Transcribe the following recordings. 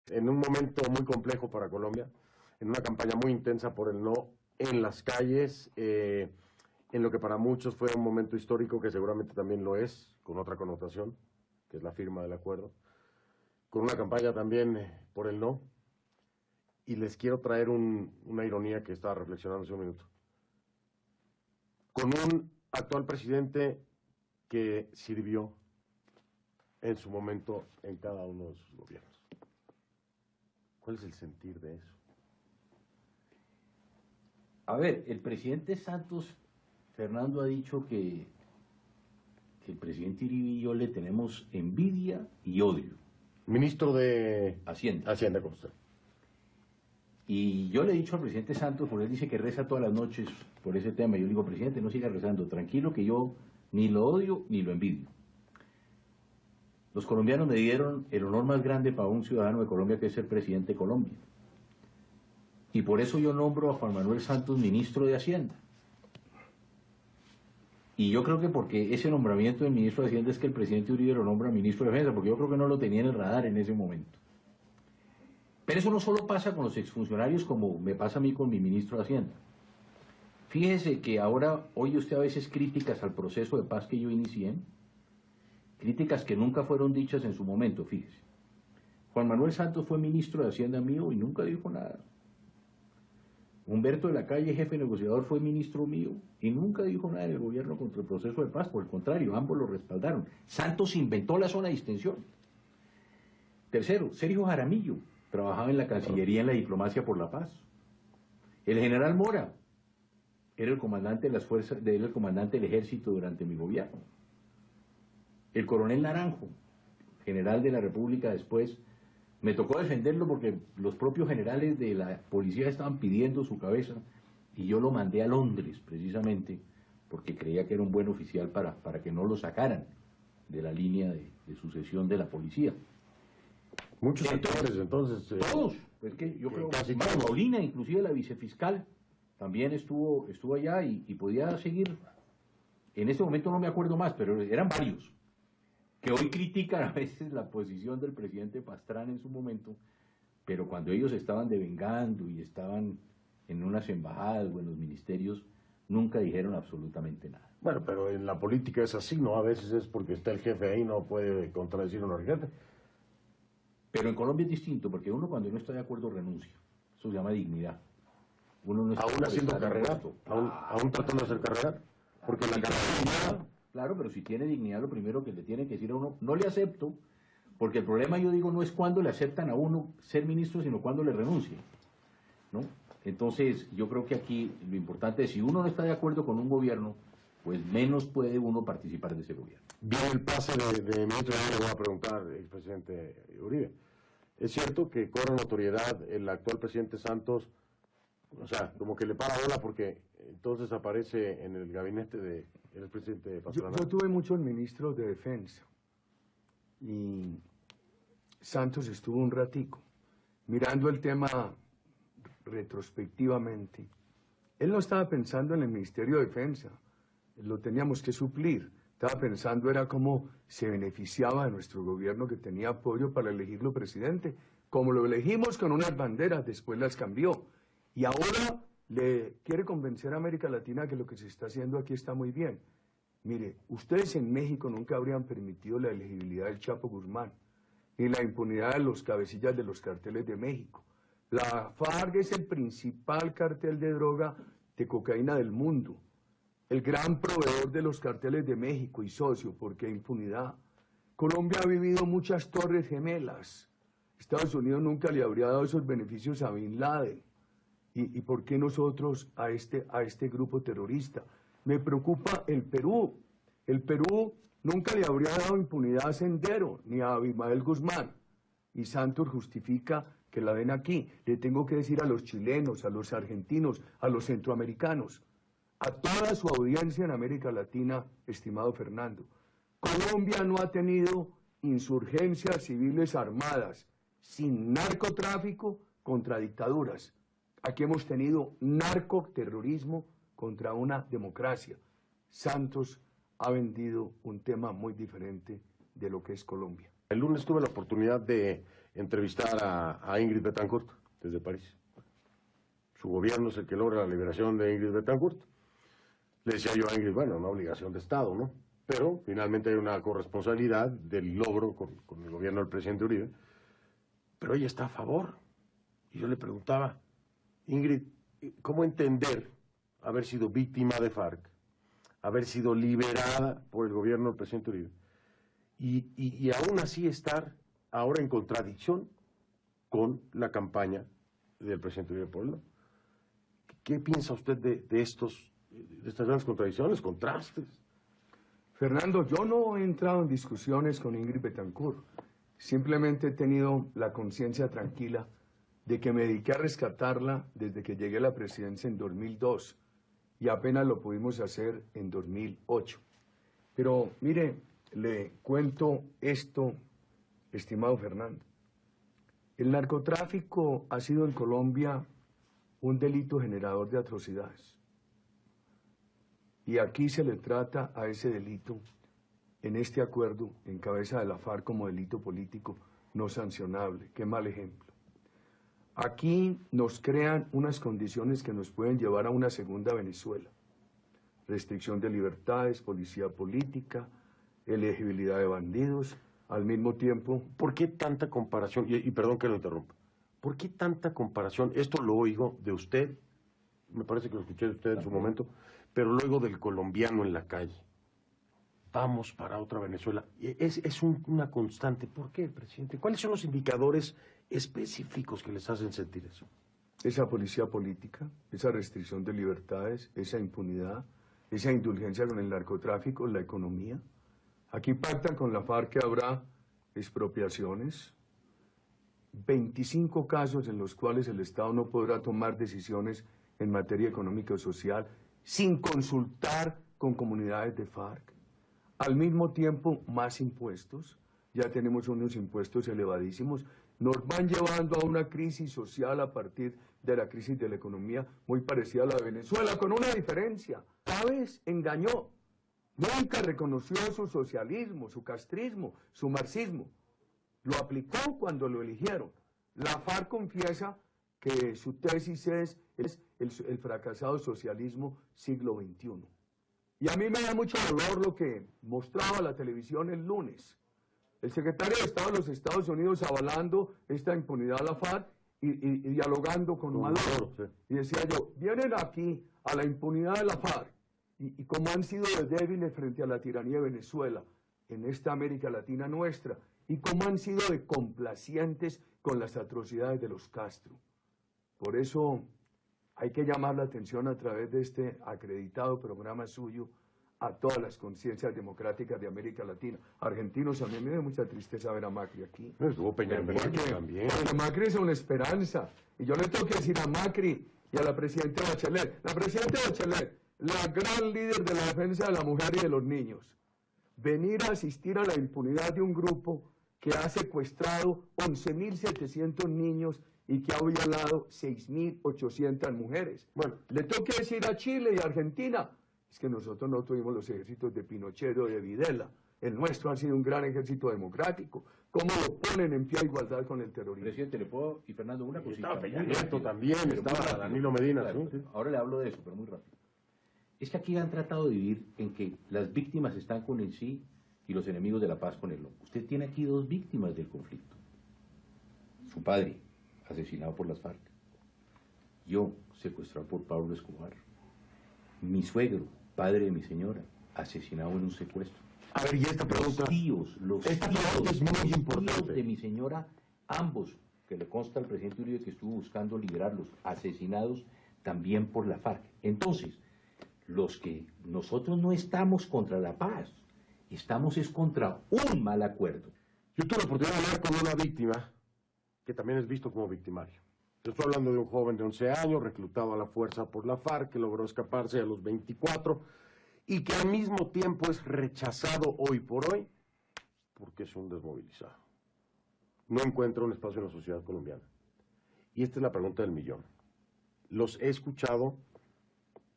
en un momento muy complejo para Colombia, en una campaña muy intensa por el no en las calles, en lo que para muchos fue un momento histórico, que seguramente también lo es, con otra connotación, que es la firma del acuerdo, con una campaña también por el no, y les quiero traer una ironía que estaba reflexionando hace un minuto. Con un actual presidente que sirvió en su momento en cada uno de sus gobiernos. ¿Cuál es el sentir de eso? A ver, el presidente Santos, Fernando, ha dicho que el presidente Uribe y yo le tenemos envidia y odio. Ministro de Hacienda, con usted. Y yo le he dicho al presidente Santos, porque él dice que reza todas las noches por ese tema. Yo le digo, presidente, no siga rezando, tranquilo, que yo ni lo odio ni lo envidio. Los colombianos me dieron el honor más grande para un ciudadano de Colombia, que es ser presidente de Colombia. Y por eso yo nombro a Juan Manuel Santos ministro de Hacienda. Y yo creo que porque ese nombramiento de ministro de Hacienda es que el presidente Uribe lo nombra ministro de Defensa, porque yo creo que no lo tenía en el radar en ese momento. Pero eso no solo pasa con los exfuncionarios, como me pasa a mí con mi ministro de Hacienda. Fíjese que ahora oye usted a veces críticas al proceso de paz que yo inicié, críticas que nunca fueron dichas en su momento, fíjese. Juan Manuel Santos fue ministro de Hacienda mío y nunca dijo nada. Humberto de la Calle, jefe negociador, fue ministro mío y nunca dijo nada en el gobierno contra el proceso de paz. Por el contrario, ambos lo respaldaron. Santos inventó la zona de distensión. Tercero, Sergio Jaramillo trabajaba en la Cancillería en la diplomacia por la paz. El general Mora era el comandante de las fuerzas, era el comandante del ejército durante mi gobierno. El coronel Naranjo, general de la República después, me tocó defenderlo porque los propios generales de la policía estaban pidiendo su cabeza y yo lo mandé a Londres precisamente porque creía que era un buen oficial para que no lo sacaran de la línea de sucesión de la policía. Muchos sectores, entonces. Todos. Es que yo creo que Paulina, inclusive la vicefiscal, también estuvo allá y podía seguir. En ese momento no me acuerdo más, pero eran varios que hoy critican a veces la posición del presidente Pastrana en su momento, pero cuando ellos estaban devengando y estaban en unas embajadas o en los ministerios, nunca dijeron absolutamente nada. Bueno, pero en la política es así, ¿no? A veces es porque está el jefe ahí, no puede contradecir a un jefe. Pero en Colombia es distinto, porque uno cuando no está de acuerdo renuncia. Eso se llama dignidad. Uno no está aún haciendo carrera, aún tratando de hacer carrera, porque la carrera... Claro, pero si tiene dignidad, lo primero que le tiene que decir a uno, no le acepto, porque el problema, yo digo, no es cuando le aceptan a uno ser ministro, sino cuando le renuncia, ¿no? Entonces, yo creo que aquí lo importante es, si uno no está de acuerdo con un gobierno, pues menos puede uno participar de ese gobierno. Bien, el pase de ministro, le voy a preguntar, expresidente Uribe. Es cierto que cobra notoriedad el actual presidente Santos, o sea, como que le para bola porque entonces aparece en el gabinete del expresidente Pastrana. Yo tuve muchos ministros de defensa y Santos estuvo un ratico mirando el tema retrospectivamente. Él no estaba pensando en el Ministerio de Defensa, lo teníamos que suplir. Estaba pensando era cómo se beneficiaba de nuestro gobierno, que tenía apoyo para elegirlo presidente. Como lo elegimos con unas banderas, después las cambió. Y ahora le quiere convencer a América Latina que lo que se está haciendo aquí está muy bien. Mire, ustedes en México nunca habrían permitido la elegibilidad del Chapo Guzmán, ni la impunidad de los cabecillas de los carteles de México. La FARC es el principal cartel de droga de cocaína del mundo, el gran proveedor de los carteles de México y socio, porque hay impunidad. Colombia ha vivido muchas torres gemelas. Estados Unidos nunca le habría dado esos beneficios a Bin Laden. ¿Y por qué nosotros a este grupo terrorista? Me preocupa el Perú. El Perú nunca le habría dado impunidad a Sendero ni a Abimael Guzmán. Y Santos justifica que la den aquí. Le tengo que decir a los chilenos, a los argentinos, a los centroamericanos, a toda su audiencia en América Latina, estimado Fernando, Colombia no ha tenido insurgencias civiles armadas sin narcotráfico contra dictaduras. Aquí hemos tenido narcoterrorismo contra una democracia. Santos ha vendido un tema muy diferente de lo que es Colombia. El lunes tuve la oportunidad de entrevistar a Ingrid Betancourt desde París. Su gobierno es el que logra la liberación de Ingrid Betancourt. Le decía yo a Ingrid, bueno, una obligación de Estado, ¿no? Pero finalmente hay una corresponsabilidad del logro con el gobierno del presidente Uribe. Pero ella está a favor. Y yo le preguntaba, Ingrid, ¿cómo entender haber sido víctima de FARC, haber sido liberada por el gobierno del presidente Uribe, y aún así estar ahora en contradicción con la campaña del presidente Uribe Pueblo? ¿Qué piensa usted de estas grandes contradicciones, contrastes? Fernando, yo no he entrado en discusiones con Ingrid Betancourt. Simplemente he tenido la conciencia tranquila de que me dediqué a rescatarla desde que llegué a la presidencia en 2002 y apenas lo pudimos hacer en 2008. Pero mire, le cuento esto, estimado Fernando. El narcotráfico ha sido en Colombia un delito generador de atrocidades. Y aquí se le trata a ese delito, en este acuerdo, en cabeza de la FARC como delito político no sancionable. Qué mal ejemplo. Aquí nos crean unas condiciones que nos pueden llevar a una segunda Venezuela. Restricción de libertades, policía política, elegibilidad de bandidos, al mismo tiempo. ¿Por qué tanta comparación? Y perdón que lo interrumpa. ¿Por qué tanta comparación? Esto lo oigo de usted, me parece que lo escuché de usted en su momento, pero luego del colombiano en la calle. Vamos para otra Venezuela. Es una constante. ¿Por qué, presidente? ¿Cuáles son los indicadores específicos que les hacen sentir eso? Esa policía política, esa restricción de libertades, esa impunidad, esa indulgencia con el narcotráfico, la economía. Aquí pactan con la FARC que habrá expropiaciones, 25 casos en los cuales el Estado no podrá tomar decisiones en materia económica o social sin consultar con comunidades de FARC. Al mismo tiempo, más impuestos. Ya tenemos unos impuestos elevadísimos. Nos van llevando a una crisis social a partir de la crisis de la economía muy parecida a la de Venezuela, con una diferencia. Chávez engañó. Nunca reconoció su socialismo, su castrismo, su marxismo. Lo aplicó cuando lo eligieron. La FARC confiesa que su tesis es el fracasado socialismo siglo XXI. Y a mí me da mucho dolor lo que mostraba la televisión el lunes. El secretario de Estado de los Estados Unidos avalando esta impunidad a la FARC y dialogando con Maduro. Sí. Y decía yo, vienen aquí a la impunidad de la FARC y cómo han sido de débiles frente a la tiranía de Venezuela en esta América Latina nuestra y cómo han sido de complacientes con las atrocidades de los Castro. Por eso hay que llamar la atención a través de este acreditado programa suyo a todas las conciencias democráticas de América Latina. Argentinos, a mí me da mucha tristeza ver a Macri aquí. Estuvo Peña Nieto también. Porque Macri es una esperanza. Y yo le tengo que decir a Macri y a la presidenta Bachelet. La presidenta Bachelet, la gran líder de la defensa de la mujer y de los niños, venir a asistir a la impunidad de un grupo que ha secuestrado 11.700 niños y que ha violado 6.800 mujeres. Bueno, le tengo que decir a Chile y a Argentina, es que nosotros no tuvimos los ejércitos de Pinochet o de Videla. El nuestro ha sido un gran ejército democrático. ¿Cómo lo ponen en pie a igualdad con el terrorismo? Presidente, ¿le puedo? Y Fernando, una cosita. Estaba Peña Nieto también, estaba Danilo Medina. Claro, ¿Sí? Ahora le hablo de eso, pero muy rápido. Es que aquí han tratado de vivir en que las víctimas están con el sí y los enemigos de la paz con el no. Usted tiene aquí dos víctimas del conflicto. Su padre, asesinado por las FARC. Yo, secuestrado por Pablo Escobar. Mi suegro, padre de mi señora, asesinado en un secuestro. A ver, y esta pregunta... Esta pregunta es muy importante. Tíos de mi señora, ambos, que le consta al presidente Uribe que estuvo buscando liberarlos, asesinados también por la FARC. Entonces, los que nosotros no estamos contra la paz, estamos es contra un mal acuerdo. Yo tuve la oportunidad de hablar con una víctima que también es visto como victimario. Yo estoy hablando de un joven de 11 años, reclutado a la fuerza por la FARC, que logró escaparse a los 24, y que al mismo tiempo es rechazado hoy por hoy porque es un desmovilizado. No encuentra un espacio en la sociedad colombiana. Y esta es la pregunta del millón. Los he escuchado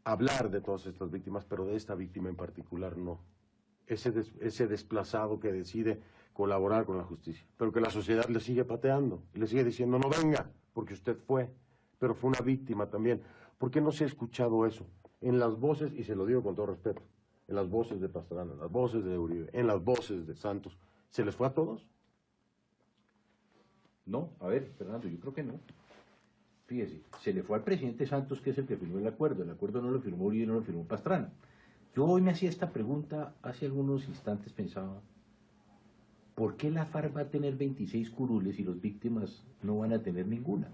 hablar de todas estas víctimas, pero de esta víctima en particular no. ese desplazado que decide colaborar con la justicia, pero que la sociedad le sigue pateando, le sigue diciendo no venga, porque usted fue, pero fue una víctima también. ¿Por qué no se ha escuchado eso? En las voces, y se lo digo con todo respeto, en las voces de Pastrana, en las voces de Uribe, en las voces de Santos, ¿se les fue a todos? No, a ver, Fernando, yo creo que no. Fíjese, se le fue al presidente Santos, que es el que firmó el acuerdo no lo firmó Uribe, no lo firmó Pastrana. Yo hoy me hacía esta pregunta, hace algunos instantes pensaba, ¿por qué la FARC va a tener 26 curules y las víctimas no van a tener ninguna?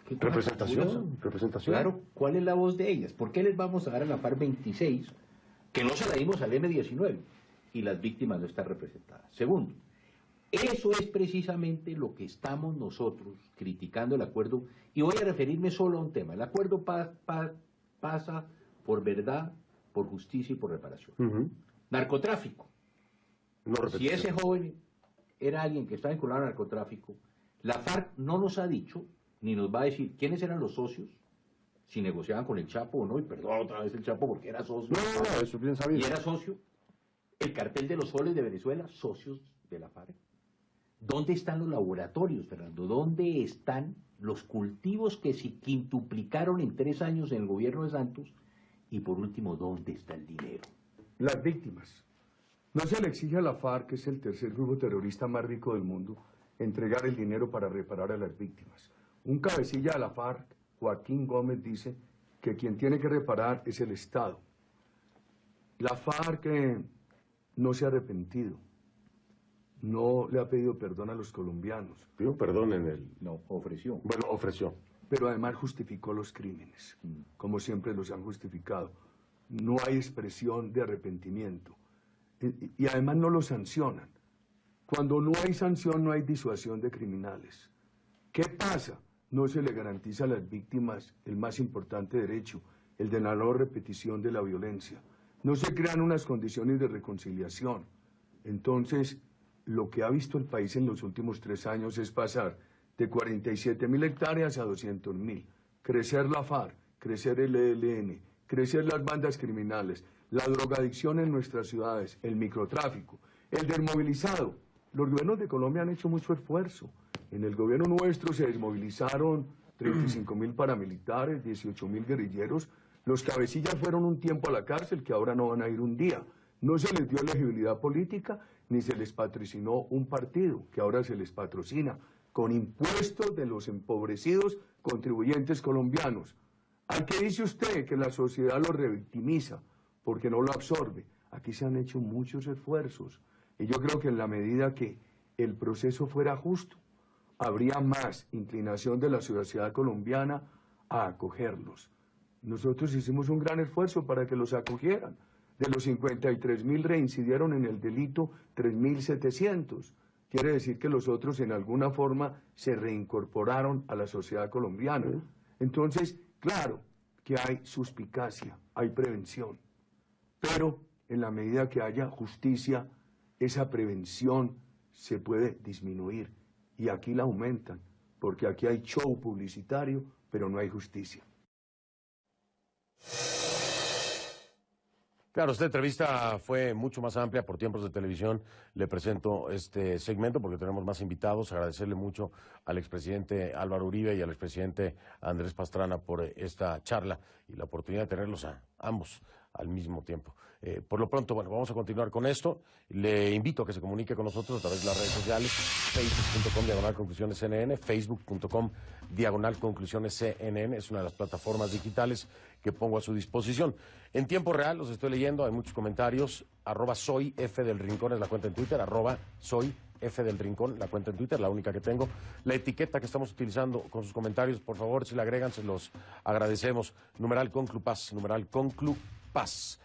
Representación. Claro, ¿cuál es la voz de ellas? ¿Por qué les vamos a dar a la FARC 26, que no se la dimos al M-19, y las víctimas no están representadas? Segundo, eso es precisamente lo que estamos nosotros criticando el acuerdo, y voy a referirme solo a un tema. El acuerdo pasa por verdad, por justicia y por reparación. Narcotráfico. Si ese joven era alguien que estaba vinculado al narcotráfico, la FARC no nos ha dicho, ni nos va a decir quiénes eran los socios, si negociaban con el Chapo o no, y perdón otra vez el Chapo porque era socio. No, eso es bien sabido. Y era socio. El cartel de los soles de Venezuela, socios de la FARC. ¿Dónde están los laboratorios, Fernando? ¿Dónde están los cultivos que se quintuplicaron en 3 años en el gobierno de Santos? Y por último, ¿dónde está el dinero? Las víctimas. No se le exige a la FARC, que es el tercer grupo terrorista más rico del mundo, entregar el dinero para reparar a las víctimas. Un cabecilla de la FARC, Joaquín Gómez, dice que quien tiene que reparar es el Estado. La FARC no se ha arrepentido. No le ha pedido perdón a los colombianos. Pidió perdón en el... No, ofreció. Bueno, ofreció. Pero además justificó los crímenes, como siempre los han justificado. No hay expresión de arrepentimiento. Y además no los sancionan. Cuando no hay sanción, no hay disuasión de criminales. ¿Qué pasa? No se le garantiza a las víctimas el más importante derecho, el de la no repetición de la violencia. No se crean unas condiciones de reconciliación. Entonces, lo que ha visto el país en los últimos 3 años es pasar de 47.000 hectáreas a 200.000. Crecer la FARC, crecer el ELN, crecer las bandas criminales, la drogadicción en nuestras ciudades, el microtráfico, el desmovilizado. Los gobiernos de Colombia han hecho mucho esfuerzo. En el gobierno nuestro se desmovilizaron 35.000 paramilitares, 18.000 guerrilleros. Los cabecillas fueron un tiempo a la cárcel que ahora no van a ir un día. No se les dio elegibilidad política ni se les patrocinó un partido que ahora se les patrocina con impuestos de los empobrecidos contribuyentes colombianos. ¿Al que dice usted que la sociedad lo revictimiza porque no lo absorbe? Aquí se han hecho muchos esfuerzos y yo creo que en la medida que el proceso fuera justo, habría más inclinación de la sociedad colombiana a acogerlos. Nosotros hicimos un gran esfuerzo para que los acogieran. De los 53.000 reincidieron en el delito 3.700. Quiere decir que los otros en alguna forma se reincorporaron a la sociedad colombiana. Entonces, claro que hay suspicacia, hay prevención, pero en la medida que haya justicia, esa prevención se puede disminuir y aquí la aumentan, porque aquí hay show publicitario, pero no hay justicia. Claro, esta entrevista fue mucho más amplia por tiempos de televisión. Le presento este segmento porque tenemos más invitados. Agradecerle mucho al expresidente Álvaro Uribe y al expresidente Andrés Pastrana por esta charla y la oportunidad de tenerlos a ambos al mismo tiempo. Por lo pronto, bueno, vamos a continuar con esto. Le invito a que se comunique con nosotros a través de las redes sociales, facebook.com/conclusionescnn, facebook.com/conclusionescnn, es una de las plataformas digitales que pongo a su disposición. En tiempo real los estoy leyendo, hay muchos comentarios, @soyfdelrincón es la cuenta en Twitter, @soyfdelrincón, la cuenta en Twitter, la única que tengo. La etiqueta que estamos utilizando con sus comentarios, por favor, si la agregan, se los agradecemos. Numeral Conclupaz, numeral Conclupaz.